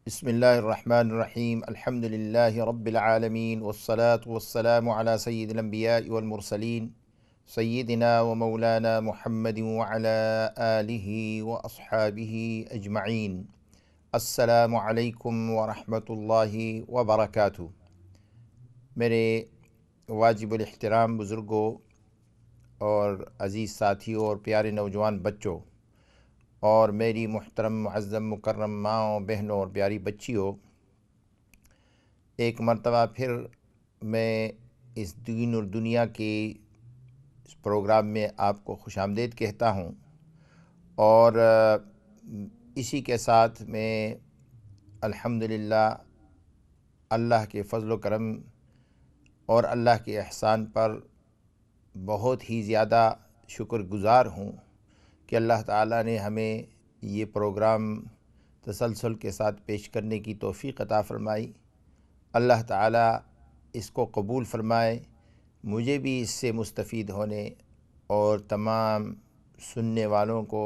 بسم اللہ الرحمن الرحیم الحمد للہ رب العالمین والصلاة والسلام علی سید الانبیاء والمرسلین سیدنا و مولانا محمد وعلی آلہ و اصحابہ اجمعین۔ السلام علیکم ورحمۃ اللہ وبرکاتہ۔ میرے واجب الاحترام بزرگوں اور عزیز ساتھیوں اور پیارے نوجوان بچوں، اور میری محترم معظم مکرم ماؤں، بہنوں اور پیاری بچیوں، ایک مرتبہ پھر میں اس دین اور دنیا کے اس پروگرام میں آپ کو خوش آمدید کہتا ہوں، اور اسی کے ساتھ میں الحمدللہ اللہ کے فضل و کرم اور اللہ کے احسان پر بہت ہی زیادہ شکر گزار ہوں کہ اللہ تعالیٰ نے ہمیں یہ پروگرام تسلسل کے ساتھ پیش کرنے کی توفیق عطا فرمائی۔ اللہ تعالیٰ اس کو قبول فرمائے، مجھے بھی اس سے مستفید ہونے اور تمام سننے والوں کو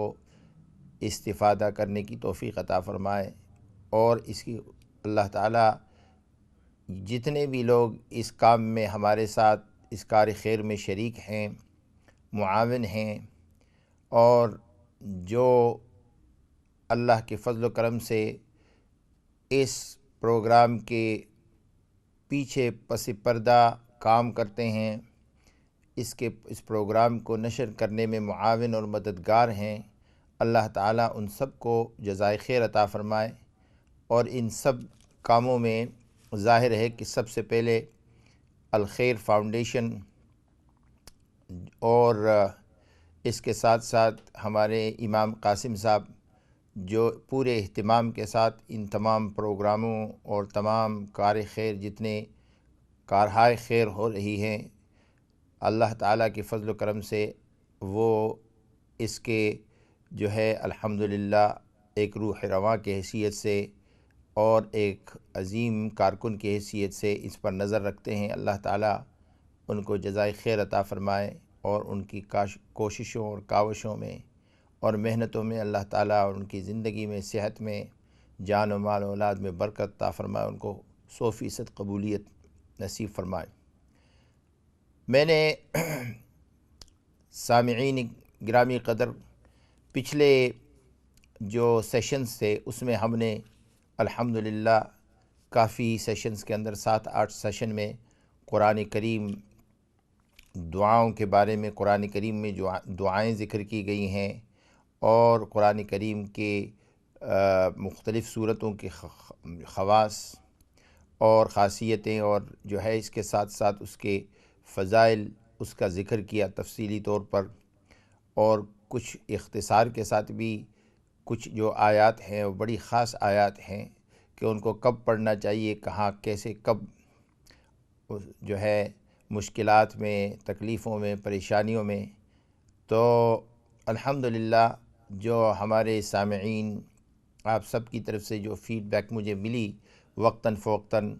استفادہ کرنے کی توفیق عطا فرمائے، اور اس کی اللہ تعالیٰ جتنے بھی لوگ اس کام میں ہمارے ساتھ اس کار خیر میں شریک ہیں، معاون ہیں، اور جو اللہ کے فضل و کرم سے اس پروگرام کے پیچھے پس پردہ کام کرتے ہیں، اس پروگرام کو نشر کرنے میں معاون اور مددگار ہیں، اللہ تعالیٰ ان سب کو جزائے خیر عطا فرمائے۔ اور ان سب کاموں میں ظاہر ہے کہ سب سے پہلے الخیر فاؤنڈیشن اور اس کے ساتھ ساتھ ہمارے امام قاسم صاحب جو پورے اہتمام کے ساتھ ان تمام پروگراموں اور تمام کار خیر جتنے کارہائے خیر ہو رہی ہیں، اللہ تعالیٰ کے فضل و کرم سے وہ اس کے جو ہے الحمدللہ ایک روح رواں کی حیثیت سے اور ایک عظیم کارکن کی حیثیت سے اس پر نظر رکھتے ہیں۔ اللہ تعالیٰ ان کو جزائے خیر عطا فرمائے، اور ان کی کوششوں اور کاوشوں میں اور محنتوں میں اللہ تعالیٰ اور ان کی زندگی میں، صحت میں، جان و مال و اولاد میں برکت عطا فرمائے، ان کو 100% قبولیت نصیب فرمائے۔ میں نے سامعین گرامی قدر، پچھلے جو سیشنز تھے اس میں ہم نے الحمدللہ کافی سیشنز کے اندر 7-8 سیشن میں قرآن کریم دعاؤں کے بارے میں، قرآن کریم میں جو دعائیں ذکر کی گئی ہیں اور قرآن کریم کے مختلف صورتوں کے خواص اور خاصیتیں، اور جو ہے اس کے ساتھ ساتھ اس کے فضائل، اس کا ذکر کیا تفصیلی طور پر، اور کچھ اختصار کے ساتھ بھی کچھ جو آیات ہیں وہ بڑی خاص آیات ہیں کہ ان کو کب پڑھنا چاہیے، کہاں، کیسے، کب جو ہے مشکلات میں، تکلیفوں میں، پریشانیوں میں۔ تو الحمدللہ جو ہمارے سامعین، آپ سب کی طرف سے جو فیڈ بیک مجھے ملی وقتاً فوقتاً،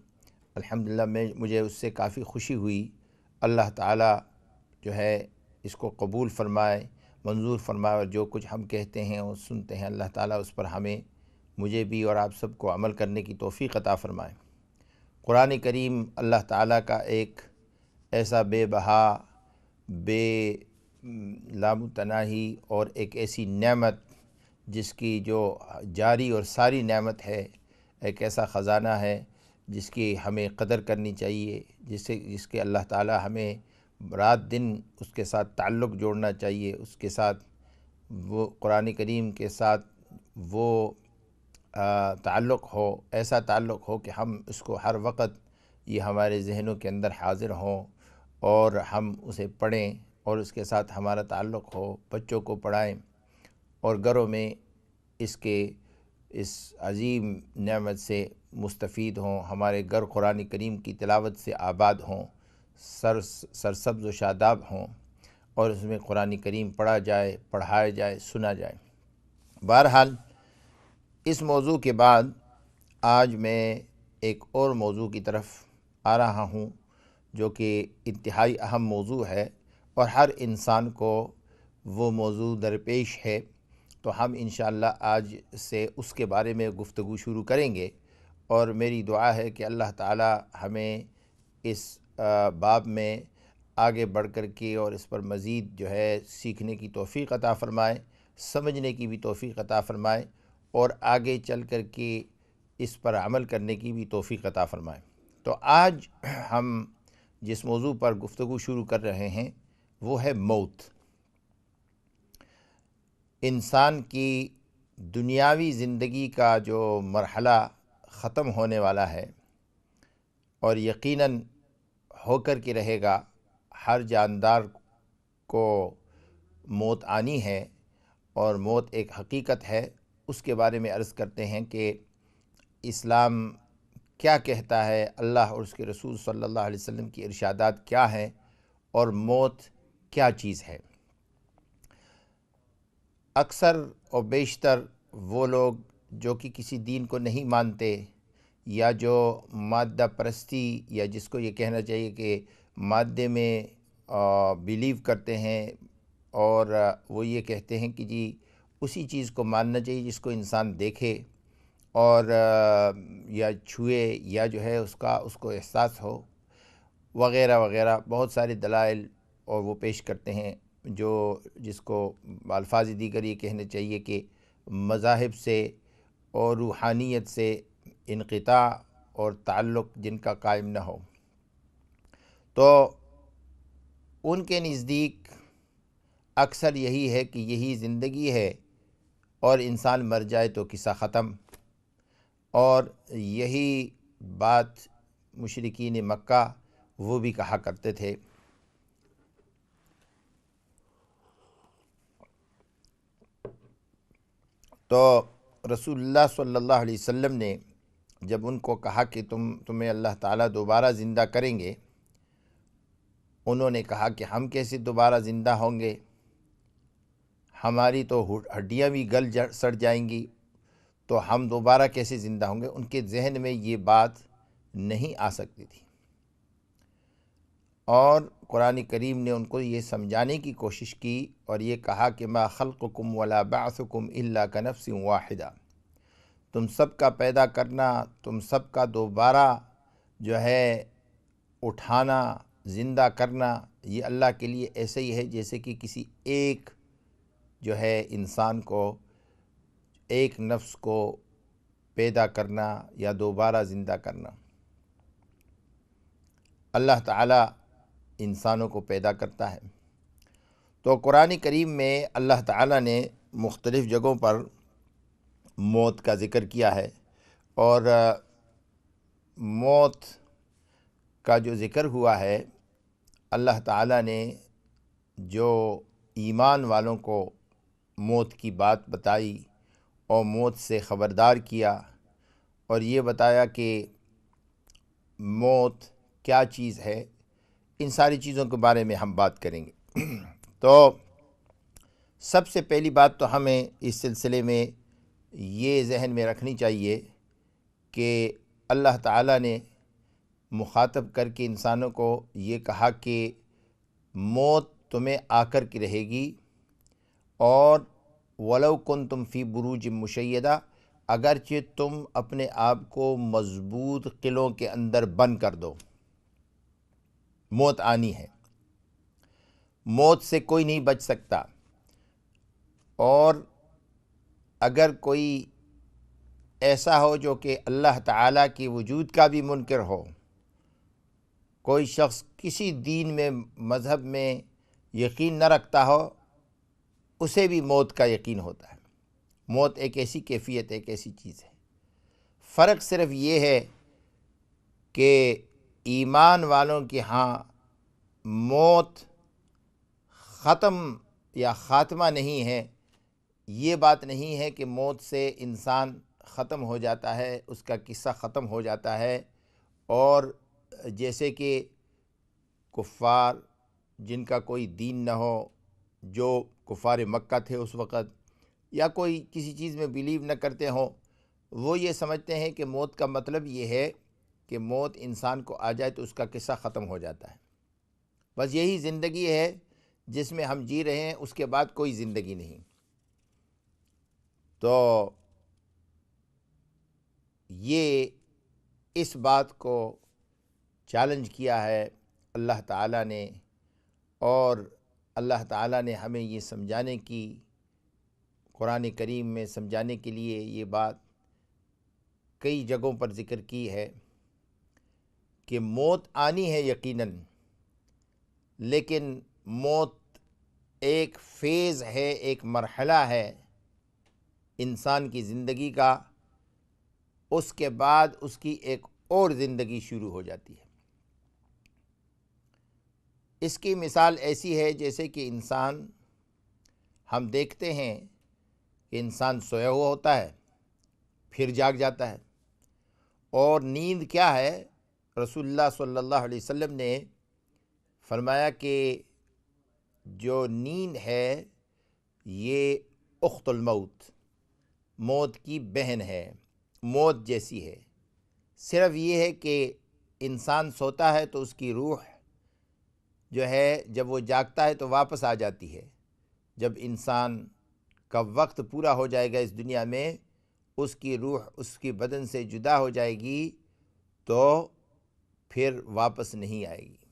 الحمدللہ مجھے اس سے کافی خوشی ہوئی۔ اللہ تعالیٰ جو ہے اس کو قبول فرمائے، منظور فرمائے، اور جو کچھ ہم کہتے ہیں اور سنتے ہیں اللہ تعالیٰ اس پر مجھے بھی اور آپ سب کو عمل کرنے کی توفیق عطا فرمائے۔ قرآن کریم اللہ تعالیٰ کا ایک ایسا بے بہا، بے لامتناہی اور ایک ایسی نعمت جس کی جو جاری اور ساری نعمت ہے، ایک ایسا خزانہ ہے جس کی ہمیں قدر کرنی چاہیے، جس کے اللہ تعالیٰ ہمیں رات دن اس کے ساتھ تعلق جوڑنا چاہیے، اس کے ساتھ وہ قرآن کریم کے ساتھ وہ تعلق ہو، ایسا تعلق ہو کہ ہم اس کو ہر وقت یہ ہمارے ذہنوں کے اندر حاضر ہوں اور ہم اسے پڑھیں اور اس کے ساتھ ہمارا تعلق ہو، بچوں کو پڑھائیں اور گھروں میں اس عظیم نعمت سے مستفید ہوں، ہمارے گھر قرآن کریم کی تلاوت سے آباد ہوں، سرسبز و شاداب ہوں، اور اس میں قرآن کریم پڑھا جائے، پڑھایا جائے، سنا جائے۔ بہرحال اس موضوع کے بعد آج میں ایک اور موضوع کی طرف آ رہا ہوں جو کہ انتہائی اہم موضوع ہے، اور ہر انسان کو وہ موضوع درپیش ہے، تو ہم انشاءاللہ آج سے اس کے بارے میں گفتگو شروع کریں گے۔ اور میری دعا ہے کہ اللہ تعالی ہمیں اس باب میں آگے بڑھ کر کے اور اس پر مزید جو ہے سیکھنے کی توفیق عطا فرمائے، سمجھنے کی بھی توفیق عطا فرمائے، اور آگے چل کر کے اس پر عمل کرنے کی بھی توفیق عطا فرمائے۔ تو آج ہم جس موضوع پر گفتگو شروع کر رہے ہیں وہ ہے موت۔ انسان کی دنیاوی زندگی کا جو مرحلہ ختم ہونے والا ہے اور یقیناً ہو کر کے رہے گا، ہر جاندار کو موت آنی ہے اور موت ایک حقیقت ہے۔ اس کے بارے میں عرض کرتے ہیں کہ اسلام کیا کہتا ہے، اللہ اور اس کے رسول صلی اللہ علیہ وسلم کی ارشادات کیا ہیں، اور موت کیا چیز ہے۔ اکثر و بیشتر وہ لوگ جو کہ کسی دین کو نہیں مانتے، یا جو مادہ پرستی، یا جس کو یہ کہنا چاہیے کہ مادے میں بیلیو کرتے ہیں، اور وہ یہ کہتے ہیں کہ جی اسی چیز کو ماننا چاہیے جس کو انسان دیکھے اور یا چھوئے، یا جو ہے اس کو احساس ہو، وغیرہ وغیرہ بہت سارے دلائل اور وہ پیش کرتے ہیں، جس کو الفاظ دیگر یہ کہنے چاہیے کہ مذاہب سے اور روحانیت سے انقطاع اور تعلق جن کا قائم نہ ہو۔ تو ان کے نزدیک اکثر یہی ہے کہ یہی زندگی ہے اور انسان مر جائے تو قصہ ختم، اور یہی بات مشرکین مکہ وہ بھی کہا کرتے تھے۔ تو رسول اللہ صلی اللہ علیہ وسلم نے جب ان کو کہا کہ تمہیں اللہ تعالیٰ دوبارہ زندہ کریں گے، انہوں نے کہا کہ ہم کیسے دوبارہ زندہ ہوں گے، ہماری تو ہڈیاں بھی سڑ جائیں گی، تو ہم دوبارہ کیسے زندہ ہوں گے۔ ان کے ذہن میں یہ بات نہیں آ سکتی تھی، اور قرآن کریم نے ان کو یہ سمجھانے کی کوشش کی اور یہ کہا کہ ما خلقکم ولا بعثکم الا کنفس واحدہ، تم سب کا پیدا کرنا، تم سب کا دوبارہ جو ہے اٹھانا، زندہ کرنا، یہ اللہ کے لیے ایسے ہی ہے جیسے کہ کسی ایک جو ہے انسان کو، ایک نفس کو پیدا کرنا یا دوبارہ زندہ کرنا۔ اللہ تعالیٰ انسانوں کو پیدا کرتا ہے۔ تو قرآن کریم میں اللہ تعالیٰ نے مختلف جگہوں پر موت کا ذکر کیا ہے، اور موت کا جو ذکر ہوا ہے، اللہ تعالیٰ نے جو ایمان والوں کو موت کی بات بتائی اور موت سے خبردار کیا، اور یہ بتایا کہ موت کیا چیز ہے، ان ساری چیزوں کے بارے میں ہم بات کریں گے۔ تو سب سے پہلی بات تو ہمیں اس سلسلے میں یہ ذہن میں رکھنی چاہیے کہ اللہ تعالیٰ نے مخاطب کر کے انسانوں کو یہ کہا کہ موت تمہیں آ کر کے رہے گی، اور وَلَوْ كُنْتُمْ فِي بُرُوجٍ مُشَيَّدَةٍ، اگرچہ تم اپنے آپ کو مضبوط قلعوں کے اندر بند کر دو، موت آنی ہے۔ موت سے کوئی نہیں بچ سکتا، اور اگر کوئی ایسا ہو جو کہ اللہ تعالیٰ کی وجود کا بھی منکر ہو، کوئی شخص کسی دین میں، مذہب میں یقین نہ رکھتا ہو، اسے بھی موت کا یقین ہوتا ہے۔ موت ایک ایسی کیفیت، ایک ایسی چیز ہے۔ فرق صرف یہ ہے کہ ایمان والوں کے ہاں موت ختم یا خاتمہ نہیں ہے، یہ بات نہیں ہے کہ موت سے انسان ختم ہو جاتا ہے، اس کا قصہ ختم ہو جاتا ہے، اور جیسے کہ کفار جن کا کوئی دین نہ ہو، جو کفار مکہ تھے اس وقت، یا کوئی کسی چیز میں بیلیو نہ کرتے ہوں، وہ یہ سمجھتے ہیں کہ موت کا مطلب یہ ہے کہ موت انسان کو آ جائے تو اس کا قصہ ختم ہو جاتا ہے، بس یہی زندگی ہے جس میں ہم جی رہے ہیں، اس کے بعد کوئی زندگی نہیں۔ تو یہ اس بات کو چیلنج کیا ہے اللہ تعالیٰ نے، اور اللہ تعالیٰ نے ہمیں یہ سمجھانے کی، قرآن کریم میں سمجھانے کے لیے یہ بات کئی جگہوں پر ذکر کی ہے کہ موت آنی ہے یقیناً، لیکن موت ایک فیز ہے، ایک مرحلہ ہے انسان کی زندگی کا، اس کے بعد اس کی ایک اور زندگی شروع ہو جاتی ہے۔ اس کی مثال ایسی ہے جیسے کہ ہم دیکھتے ہیں کہ انسان سویا ہوا ہوتا ہے، پھر جاگ جاتا ہے، اور نیند کیا ہے؟ رسول اللہ صلی اللہ علیہ وسلم نے فرمایا کہ جو نیند ہے یہ اخت الموت، موت کی بہن ہے، موت جیسی ہے۔ صرف یہ ہے کہ انسان سوتا ہے تو اس کی روح جو ہے جب وہ جاگتا ہے تو واپس آ جاتی ہے۔ جب انسان کا وقت پورا ہو جائے گا اس دنیا میں، اس کی روح اس کی بدن سے جدا ہو جائے گی تو پھر واپس نہیں آئے گی،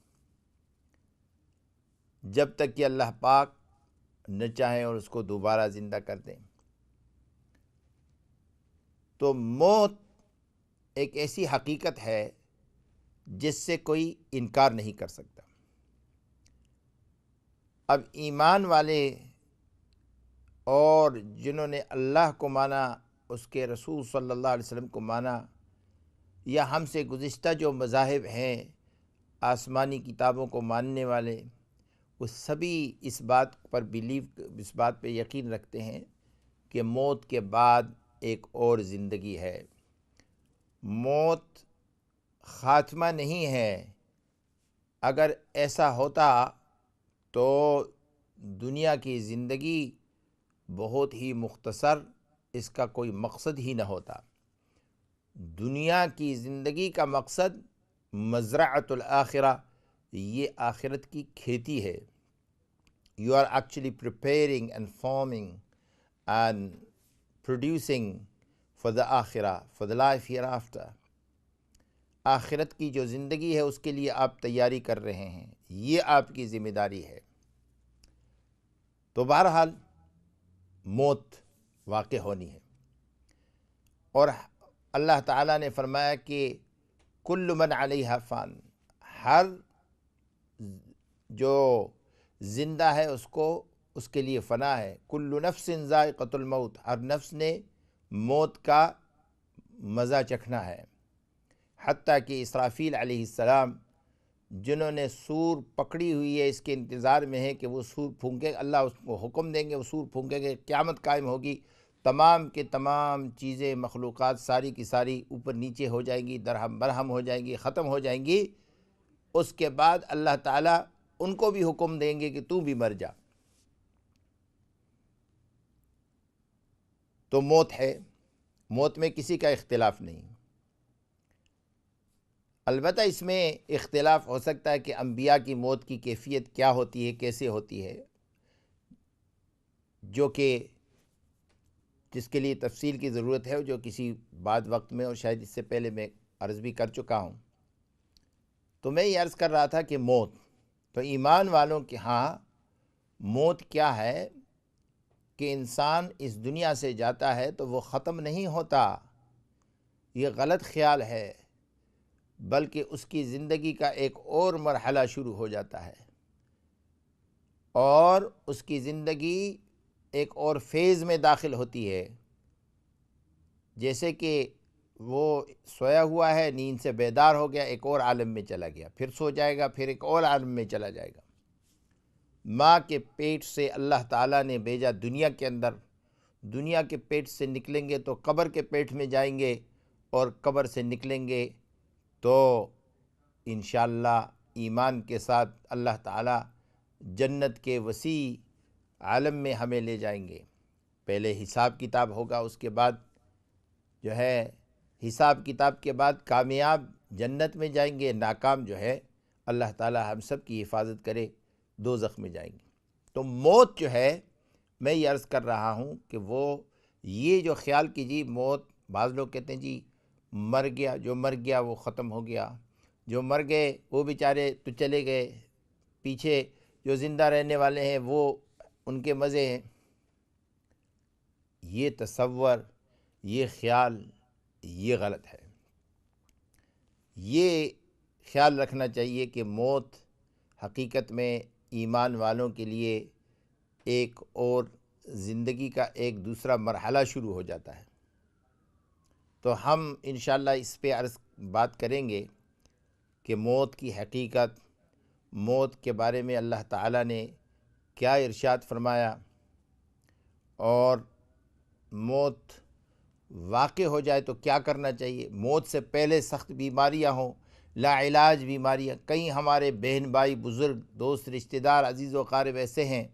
جب تک کہ اللہ پاک نہ چاہیں اور اس کو دوبارہ زندہ کر دیں۔ تو موت ایک ایسی حقیقت ہے جس سے کوئی انکار نہیں کر سکتا۔ اب ایمان والے اور جنہوں نے اللہ کو مانا، اس کے رسول صلی اللہ علیہ وسلم کو مانا، یا ہم سے گزشتہ جو مذاہب ہیں آسمانی کتابوں کو ماننے والے، وہ سبھی اس بات پہ یقین رکھتے ہیں کہ موت کے بعد ایک اور زندگی ہے۔ موت خاتمہ نہیں ہے۔ اگر ایسا ہوتا تو دنیا کی زندگی بہت ہی مختصر، اس کا کوئی مقصد ہی نہ ہوتا۔ دنیا کی زندگی کا مقصد مزرعۃ الآخرہ، یہ آخرت کی کھیتی ہے۔ You are actually preparing and farming and producing for the آخرہ, for the life hereafter۔ آخرت کی جو زندگی ہے اس کے لیے آپ تیاری کر رہے ہیں، یہ آپ کی ذمہ داری ہے۔ تو بہرحال موت واقع ہونی ہے، اور اللہ تعالیٰ نے فرمایا کہ کل من علیہا فان، ہر جو زندہ ہے اس کے لیے فنا ہے۔ کل نفس ذائقۃ الموت، ہر نفس نے موت کا مزہ چکھنا ہے۔ حتیٰ کہ اسرافیل علیہ السلام جنہوں نے سور پکڑی ہوئی ہے، اس کے انتظار میں ہے کہ وہ سور پھونکے، اللہ اس کو حکم دیں گے، وہ سور پھونکے گے، قیامت قائم ہوگی، تمام کے تمام چیزیں، مخلوقات ساری کی ساری اوپر نیچے ہو جائیں گی، درہم برہم ہو جائیں گی، ختم ہو جائیں گی۔ اس کے بعد اللہ تعالیٰ ان کو بھی حکم دیں گے کہ تو بھی مر جا۔ تو موت ہے، موت میں کسی کا اختلاف نہیں۔ البتہ اس میں اختلاف ہو سکتا ہے کہ انبیاء کی موت کی کیفیت کیا ہوتی ہے، کیسے ہوتی ہے، جو کہ جس کے لیے تفصیل کی ضرورت ہے، جو کسی بعد وقت میں، اور شاید اس سے پہلے میں عرض بھی کر چکا ہوں۔ تو میں یہ عرض کر رہا تھا کہ موت، تو ایمان والوں کے ہاں موت کیا ہے کہ انسان اس دنیا سے جاتا ہے تو وہ ختم نہیں ہوتا، یہ غلط خیال ہے، بلکہ اس کی زندگی کا ایک اور مرحلہ شروع ہو جاتا ہے، اور اس کی زندگی ایک اور فیز میں داخل ہوتی ہے۔ جیسے کہ وہ سویا ہوا ہے، نیند سے بیدار ہو گیا، ایک اور عالم میں چلا گیا، پھر سو جائے گا، پھر ایک اور عالم میں چلا جائے گا۔ ماں کے پیٹ سے اللہ تعالیٰ نے بھیجا دنیا کے اندر، دنیا کے پیٹ سے نکلیں گے تو قبر کے پیٹ میں جائیں گے، اور قبر سے نکلیں گے تو انشاءاللہ ایمان کے ساتھ اللہ تعالیٰ جنت کے وسیع عالم میں ہمیں لے جائیں گے۔ پہلے حساب کتاب ہوگا، اس کے بعد جو ہے حساب کتاب کے بعد کامیاب جنت میں جائیں گے، ناکام جو ہے اللہ تعالیٰ ہم سب کی حفاظت کرے دوزخ میں جائیں گے۔ تو موت جو ہے، میں یہ عرض کر رہا ہوں کہ وہ یہ جو خیال کیجیے، موت، بعض لوگ کہتے ہیں جی مر گیا، جو مر گیا وہ ختم ہو گیا، جو مر گئے وہ بیچارے تو چلے گئے، پیچھے جو زندہ رہنے والے ہیں وہ ان کے مزے ہیں۔ یہ تصور، یہ خیال، یہ غلط ہے۔ یہ خیال رکھنا چاہیے کہ موت حقیقت میں ایمان والوں کے لیے ایک اور زندگی کا ایک دوسرا مرحلہ شروع ہو جاتا ہے۔ تو ہم انشاءاللہ اس پہ بات کریں گے کہ موت کی حقیقت، موت کے بارے میں اللہ تعالیٰ نے کیا ارشاد فرمایا، اور موت واقع ہو جائے تو کیا کرنا چاہیے۔ موت سے پہلے سخت بیماریاں ہوں، لا علاج بیماریاں، کئی ہمارے بہن بھائی، بزرگ، دوست، رشتہ دار، عزیز و اقارب ایسے ہیں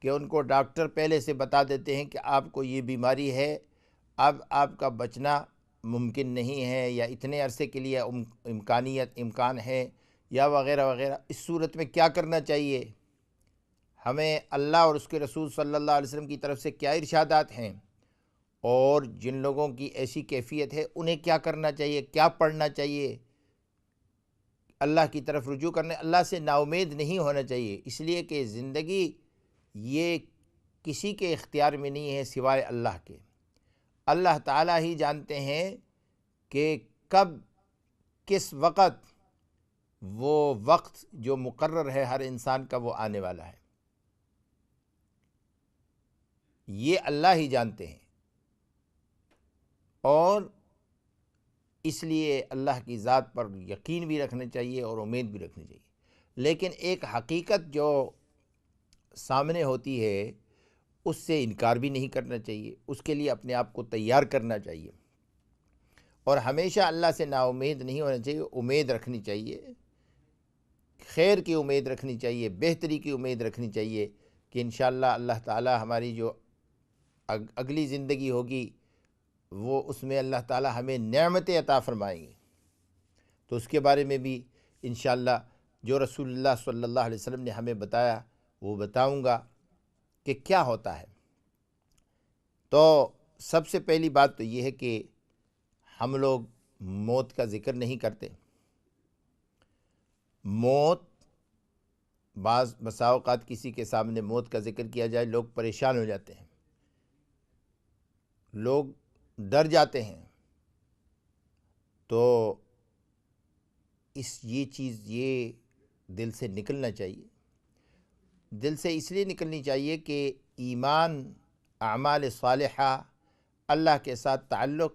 کہ ان کو ڈاکٹر پہلے سے بتا دیتے ہیں کہ آپ کو یہ بیماری ہے، اب آپ کا بچنا ممکن نہیں ہے، یا اتنے عرصے کے لیے امکان ہے، یا وغیرہ وغیرہ۔ اس صورت میں کیا کرنا چاہیے؟ ہمیں اللہ اور اس کے رسول صلی اللہ علیہ وسلم کی طرف سے کیا ارشادات ہیں، اور جن لوگوں کی ایسی کیفیت ہے انہیں کیا کرنا چاہیے، کیا پڑھنا چاہیے۔ اللہ کی طرف رجوع کرنے، اللہ سے نا امید نہیں ہونا چاہیے، اس لیے کہ زندگی یہ کسی کے اختیار میں نہیں ہے سوائے اللہ کے۔ اللہ تعالیٰ ہی جانتے ہیں کہ کب، کس وقت، وہ وقت جو مقرر ہے ہر انسان کا وہ آنے والا ہے، یہ اللہ ہی جانتے ہیں۔ اور اس لیے اللہ کی ذات پر یقین بھی رکھنا چاہیے اور امید بھی رکھنی چاہیے، لیکن ایک حقیقت جو سامنے ہوتی ہے اس سے انکار بھی نہیں کرنا چاہیے، اس کے لیے اپنے آپ کو تیار کرنا چاہیے، اور ہمیشہ اللہ سے نا امید نہیں ہونا چاہیے، امید رکھنی چاہیے، خیر کی امید رکھنی چاہیے، بہتری کی امید رکھنی چاہیے کہ انشاءاللہ اللہ تعالی ہماری جو اگلی زندگی ہوگی وہ اس میں اللہ تعالی ہمیں نعمتیں عطا فرمائیں گے۔ تو اس کے بارے میں بھی انشاءاللہ جو رسول اللہ صلی اللہ علیہ وسلم نے ہمیں بتایا وہ بتاؤں گا کہ کیا ہوتا ہے۔ تو سب سے پہلی بات تو یہ ہے کہ ہم لوگ موت کا ذکر نہیں کرتے۔ موت، بسا اوقات کسی کے سامنے موت کا ذکر کیا جائے لوگ پریشان ہو جاتے ہیں، لوگ ڈر جاتے ہیں۔ تو یہ چیز یہ دل سے نکلنا چاہیے، دل سے اس لیے نکلنی چاہیے کہ ایمان، اعمال صالحہ، اللہ کے ساتھ تعلق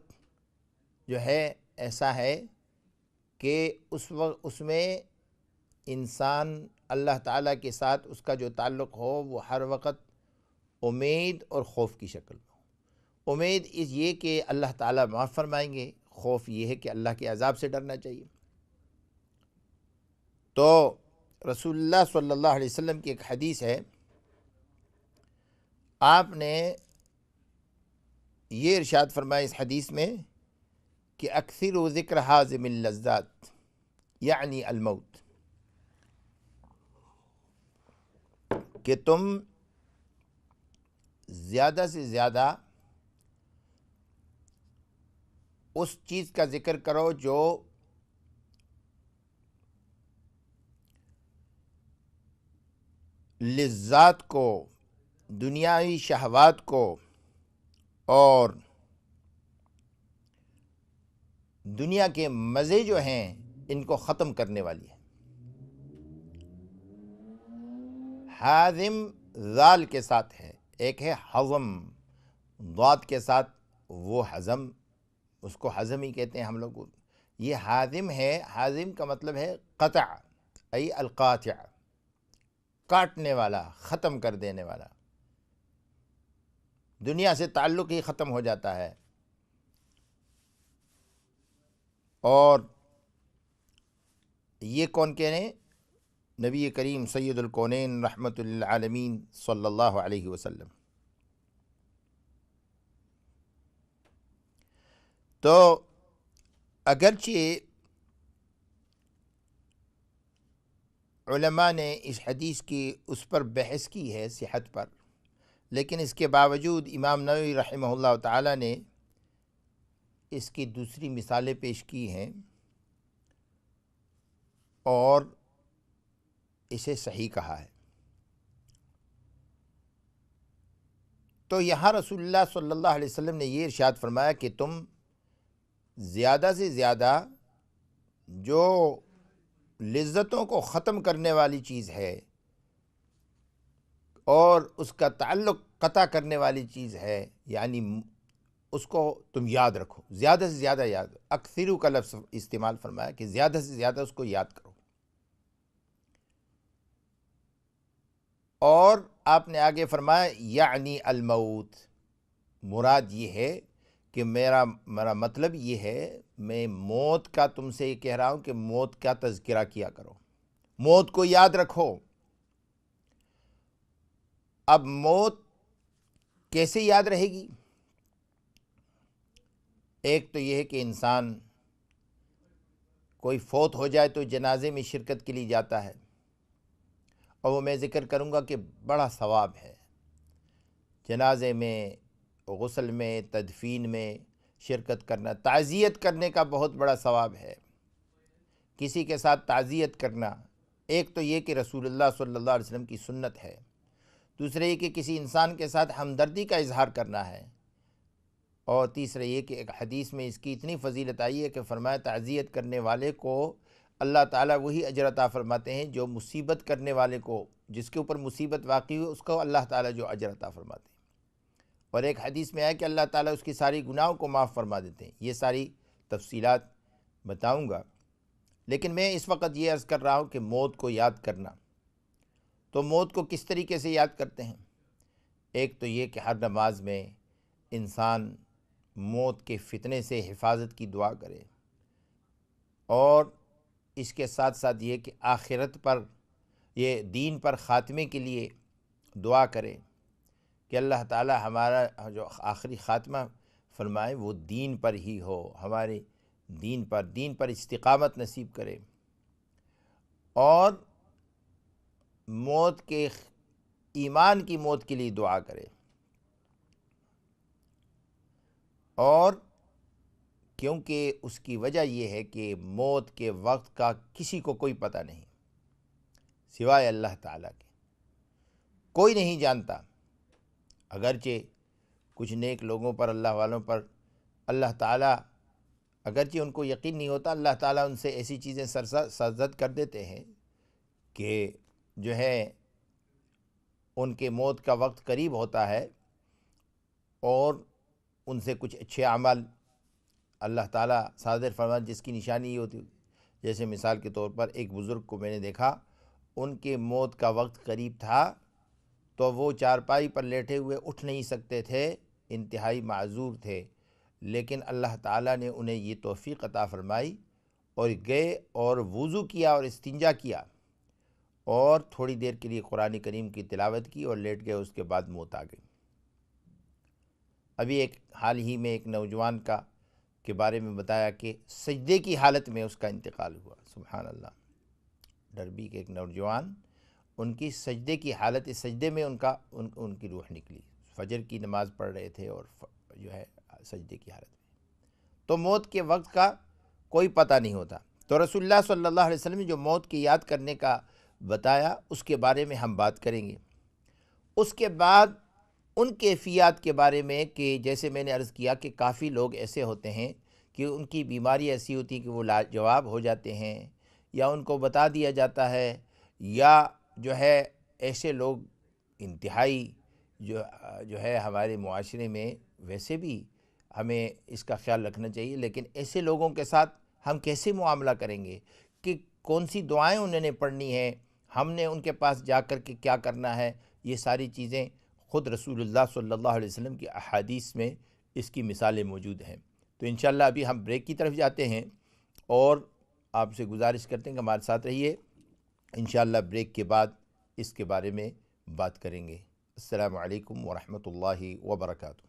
جو ہے ایسا ہے کہ اس میں انسان اللہ تعالیٰ کے ساتھ اس کا جو تعلق ہو وہ ہر وقت امید اور خوف کی شکل میں ہو۔ امید یہ کہ اللہ تعالیٰ معاف فرمائیں گے، خوف یہ ہے کہ اللہ کے عذاب سے ڈرنا چاہیے۔ تو رسول اللہ صلی اللہ علیہ وسلم کی ایک حدیث ہے، آپ نے یہ ارشاد فرمایا اس حدیث میں کہ اکثروا ذکر حازم اللذات یعنی الموت، کہ تم زیادہ سے زیادہ اس چیز کا ذکر کرو جو لذات کو، دنیاوی شہوات کو اور دنیا کے مزے جو ہیں ان کو ختم کرنے والی ہے۔ حازم ذال کے ساتھ ہے، ایک ہے ہضم ضاد کے ساتھ، وہ ہضم، اس کو ہضم ہی کہتے ہیں ہم لوگ۔ یہ حازم ہے، حازم کا مطلب ہے قطع، ای القاطع، کاٹنے والا، ختم کر دینے والا، دنیا سے تعلق ہی ختم ہو جاتا ہے۔ اور یہ کون کہہ رہے ہیں؟ نبی کریم سید الکونین رحمۃ للعالمین صلی اللہ علیہ وسلم۔ تو اگرچہ علماء نے اس حدیث کی اس پر بحث کی ہے صحت پر، لیکن اس کے باوجود امام نووی رحمہ اللہ تعالی نے اس کی دوسری مثالیں پیش کی ہیں اور اسے صحیح کہا ہے۔ تو یہاں رسول اللہ صلی اللہ علیہ وسلم نے یہ ارشاد فرمایا کہ تم زیادہ سے زیادہ جو لذتوں کو ختم کرنے والی چیز ہے اور اس کا تعلق قطع کرنے والی چیز ہے، یعنی اس کو تم یاد رکھو، زیادہ سے زیادہ یاد، اکثرو کا لفظ استعمال فرمایا کہ زیادہ سے زیادہ اس کو یاد کرو۔ اور آپ نے آگے فرمایا یعنی الموت، مراد یہ ہے کہ میرا مطلب یہ ہے، میں موت کا تم سے یہ کہہ رہا ہوں کہ موت کا تذکرہ کیا کرو، موت کو یاد رکھو۔ اب موت کیسے یاد رہے گی؟ ایک تو یہ ہے کہ انسان کوئی فوت ہو جائے تو جنازے میں شرکت کے لیے جاتا ہے، اور وہ میں ذکر کروں گا کہ بڑا ثواب ہے جنازے میں، غسل میں، تدفین میں شرکت کرنا، تعزیت کرنے کا بہت بڑا ثواب ہے۔ کسی کے ساتھ تعزیت کرنا، ایک تو یہ کہ رسول اللہ صلی اللہ علیہ وسلم کی سنت ہے، دوسرا یہ کہ کسی انسان کے ساتھ ہمدردی کا اظہار کرنا ہے، اور تیسرا یہ کہ ایک حدیث میں اس کی اتنی فضیلت آئی ہے کہ فرمایا تعزیت کرنے والے کو اللہ تعالیٰ وہی اجر عطا فرماتے ہیں جو مصیبت کرنے والے کو، جس کے اوپر مصیبت واقع ہوئی، اس کو اللہ تعالیٰ جو اجر عطا فرماتے ہیں۔ اور ایک حدیث میں آیا کہ اللہ تعالیٰ اس کی ساری گناہوں کو معاف فرما دیتے ہیں۔ یہ ساری تفصیلات بتاؤں گا، لیکن میں اس وقت یہ عرض کر رہا ہوں کہ موت کو یاد کرنا، تو موت کو کس طریقے سے یاد کرتے ہیں؟ ایک تو یہ کہ ہر نماز میں انسان موت کے فتنے سے حفاظت کی دعا کرے، اور اس کے ساتھ ساتھ یہ کہ آخرت پر، یہ دین پر خاتمے کے لیے دعا کرے کہ اللہ تعالی ہمارا جو آخری خاتمہ فرمائے وہ دین پر ہی ہو، ہمارے دین پر استقامت نصیب کرے، اور موت کے، ایمان کی موت کے لیے دعا کرے۔ اور کیونکہ اس کی وجہ یہ ہے کہ موت کے وقت کا کسی کو کوئی پتہ نہیں سوائے اللہ تعالیٰ کے، کوئی نہیں جانتا۔ اگرچہ کچھ نیک لوگوں پر، اللہ والوں پر اللہ تعالیٰ، اگرچہ ان کو یقین نہیں ہوتا، اللہ تعالیٰ ان سے ایسی چیزیں سرزد کر دیتے ہیں کہ جو ہے ان کے موت کا وقت قریب ہوتا ہے، اور ان سے کچھ اچھے اعمال اللہ تعالیٰ صادر فرما، جس کی نشانی یہ ہوتی، جیسے مثال کے طور پر ایک بزرگ کو میں نے دیکھا، ان کے موت کا وقت قریب تھا تو وہ چارپائی پر لیٹے ہوئے اٹھ نہیں سکتے تھے، انتہائی معذور تھے، لیکن اللہ تعالیٰ نے انہیں یہ توفیق عطا فرمائی، اور گئے اور وضو کیا اور استنجا کیا، اور تھوڑی دیر کے لیے قرآن کریم کی تلاوت کی اور لیٹ گئے، اس کے بعد موت آ گئی۔ ابھی ایک حال ہی میں ایک نوجوان کے بارے میں بتایا کہ سجدے کی حالت میں اس کا انتقال ہوا، سبحان اللہ، ڈربی کے ایک نوجوان، ان کی سجدے کی حالت، سجدے میں ان کی روح نکلی، فجر کی نماز پڑھ رہے تھے اور جو ہے سجدے کی حالت میں۔ تو موت کے وقت کا کوئی پتہ نہیں ہوتا۔ تو رسول اللہ صلی اللہ علیہ وسلم نے جو موت کی یاد کرنے کا بتایا، اس کے بارے میں ہم بات کریں گے۔ اس کے بعد ان کیفیات کے بارے میں کہ جیسے میں نے عرض کیا کہ کافی لوگ ایسے ہوتے ہیں کہ ان کی بیماری ایسی ہوتی ہے کہ وہ لاجواب ہو جاتے ہیں، یا ان کو بتا دیا جاتا ہے، یا جو ہے ایسے لوگ انتہائی جو ہے ہمارے معاشرے میں، ویسے بھی ہمیں اس کا خیال رکھنا چاہیے، لیکن ایسے لوگوں کے ساتھ ہم کیسے معاملہ کریں گے، کہ کون سی دعائیں انہوں نے پڑھنی ہیں، ہم نے ان کے پاس جا کر کے کیا کرنا ہے، یہ ساری چیزیں خود رسول اللہ صلی اللہ علیہ وسلم کی احادیث میں اس کی مثالیں موجود ہیں۔ تو انشاءاللہ ابھی ہم بریک کی طرف جاتے ہیں، اور آپ سے گزارش کرتے ہیں کہ ہمارے ساتھ رہیے، انشاءاللہ بریک کے بعد اس کے بارے میں بات کریں گے۔ السلام علیکم ورحمۃ اللہ وبرکاتہ۔